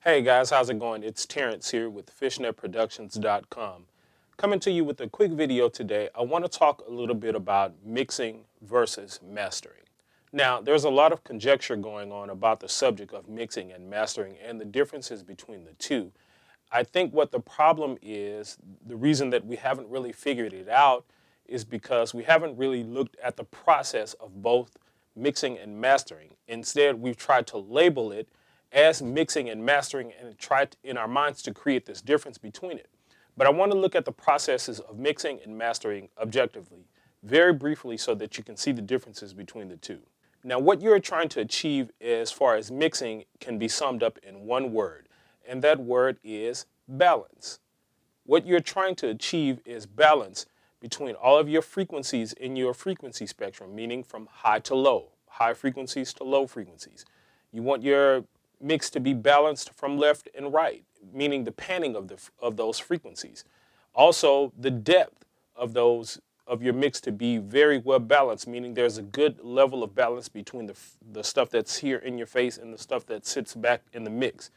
Hey guys, how's it going? It's Terrence here with FishnetProductions.com. Coming to you with a quick video today. I want to talk a little bit about mixing versus mastering. Now, there's a lot of conjecture going on about the subject of mixing and mastering and the differences between the two. I think what the problem is, the reason that we haven't really figured it out is because we haven't really looked at the process of both mixing and mastering. Instead, we've tried to label it as mixing and mastering and tried in our minds to create this difference between it. But I want to look at the processes of mixing and mastering objectively, very briefly, so that you can see the differences between the two. Now, what you're trying to achieve as far as mixing can be summed up in one word, and that word is balance. What you're trying to achieve is balance between all of your frequencies in your frequency spectrum, meaning from high to low, high frequencies to low frequencies. You want your mix to be balanced from left and right, meaning the panning of those frequencies. Also, the depth of your mix to be very well balanced, meaning there's a good level of balance between the stuff that's here in your face and the stuff that sits back in the mix.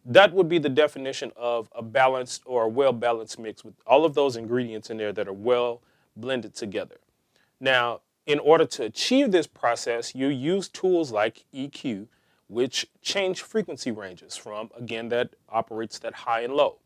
That would be the definition of a balanced or a well-balanced mix with all of those ingredients in there that are well blended together. Now, in order to achieve this process, you use tools like EQ, which change frequency ranges from, again, that operates that high and low.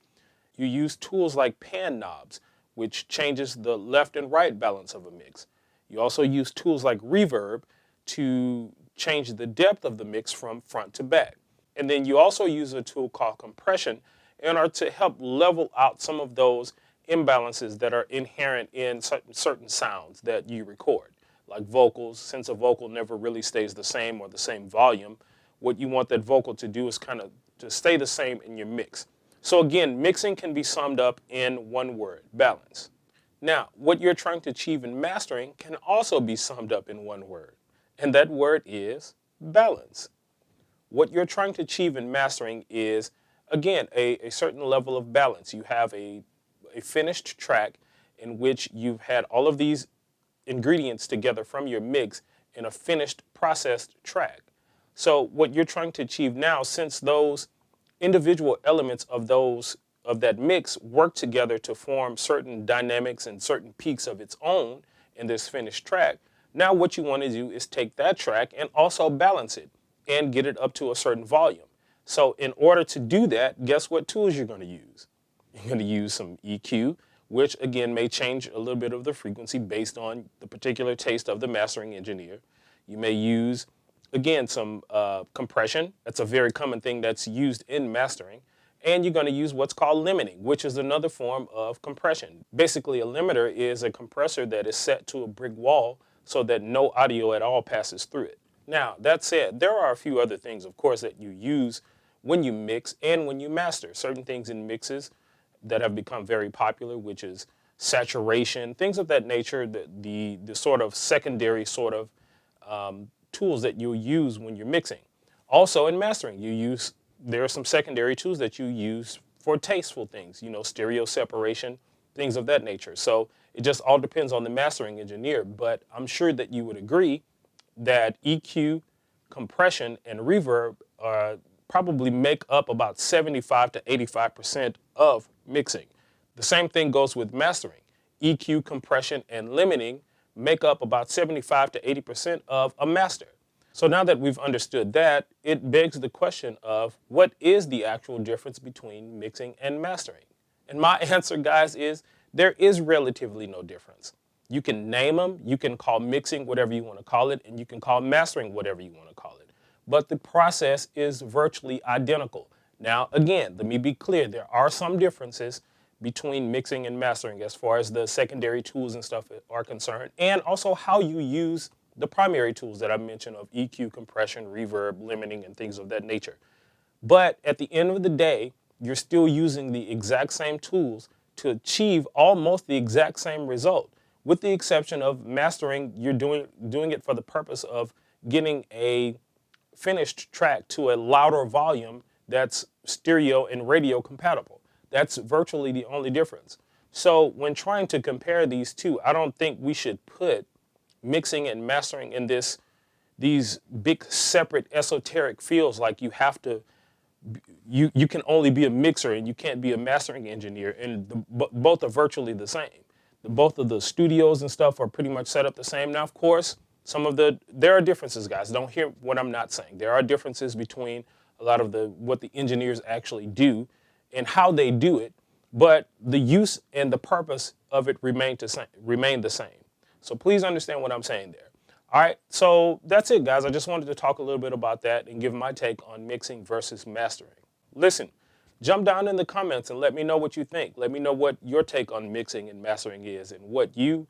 You use tools like pan knobs, which changes the left and right balance of a mix. You also use tools like reverb to change the depth of the mix from front to back. And then you also use a tool called compression in order to help level out some of those imbalances that are inherent in certain sounds that you record, like vocals. Since a vocal never really stays the same or the same volume, what you want that vocal to do is kind of to stay the same in your mix. So again, mixing can be summed up in one word, balance. Now, what you're trying to achieve in mastering can also be summed up in one word, and that word is balance. What you're trying to achieve in mastering is, again, a certain level of balance. You have a finished track in which you've had all of these ingredients together from your mix in a finished processed track. So what you're trying to achieve now, since those individual elements of that mix work together to form certain dynamics and certain peaks of its own in this finished track, now what you want to do is take that track and also balance it and get it up to a certain volume. So in order to do that, guess what tools you're going to use? You're going to use some EQ, which again may change a little bit of the frequency based on the particular taste of the mastering engineer. You may use, again, some compression. That's a very common thing that's used in mastering. And you're going to use what's called limiting, which is another form of compression. Basically, a limiter is a compressor that is set to a brick wall so that no audio at all passes through it. Now, that said, there are a few other things, of course, that you use when you mix and when you master. Certain things in mixes that have become very popular, which is saturation, things of that nature, the sort of secondary sort of tools that you'll use when you're mixing. Also in mastering, there are some secondary tools that you use for tasteful things, stereo separation, things of that nature. So it just all depends on the mastering engineer, but I'm sure that you would agree that EQ, compression, and reverb probably make up about 75 to 85% of mixing. The same thing goes with mastering. EQ, compression, and limiting make up about 75 to 80% of a master. So now that we've understood that, it begs the question of what is the actual difference between mixing and mastering? And my answer, guys, is there is relatively no difference. You can name them, you can call mixing whatever you want to call it, and you can call mastering whatever you want to call it. But the process is virtually identical. Now, again, let me be clear, there are some differences between mixing and mastering as far as the secondary tools and stuff are concerned, and also how you use the primary tools that I mentioned of EQ, compression, reverb, limiting, and things of that nature. But at the end of the day, you're still using the exact same tools to achieve almost the exact same result. With the exception of mastering, you're doing it for the purpose of getting a finished track to a louder volume that's stereo and radio compatible. That's virtually the only difference. So when trying to compare these two, I don't think we should put mixing and mastering in these big separate esoteric fields like you have to you can only be a mixer and you can't be a mastering engineer, and both are virtually the same. Both of the studios and stuff are pretty much set up the same. Now, of course, there are differences, guys. Don't hear what I'm not saying. There are differences between a lot of what the engineers actually do and how they do it, but the use and the purpose of it remain the same. So please understand what I'm saying there. All right, so that's it, guys. I just wanted to talk a little bit about that and give my take on mixing versus mastering. Listen, jump down in the comments and let me know what you think. Let me know what your take on mixing and mastering is and what you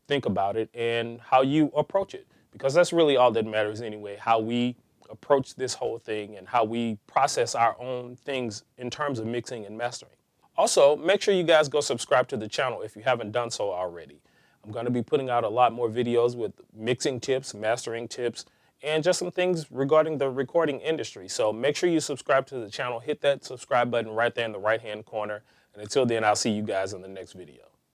think about it and how you approach it. Because that's really all that matters anyway, how we approach this whole thing and how we process our own things in terms of mixing and mastering. Also, make sure you guys go subscribe to the channel if you haven't done so already. I'm going to be putting out a lot more videos with mixing tips, mastering tips, and just some things regarding the recording industry. So make sure you subscribe to the channel. Hit that subscribe button right there in the right-hand corner. And until then, I'll see you guys in the next video.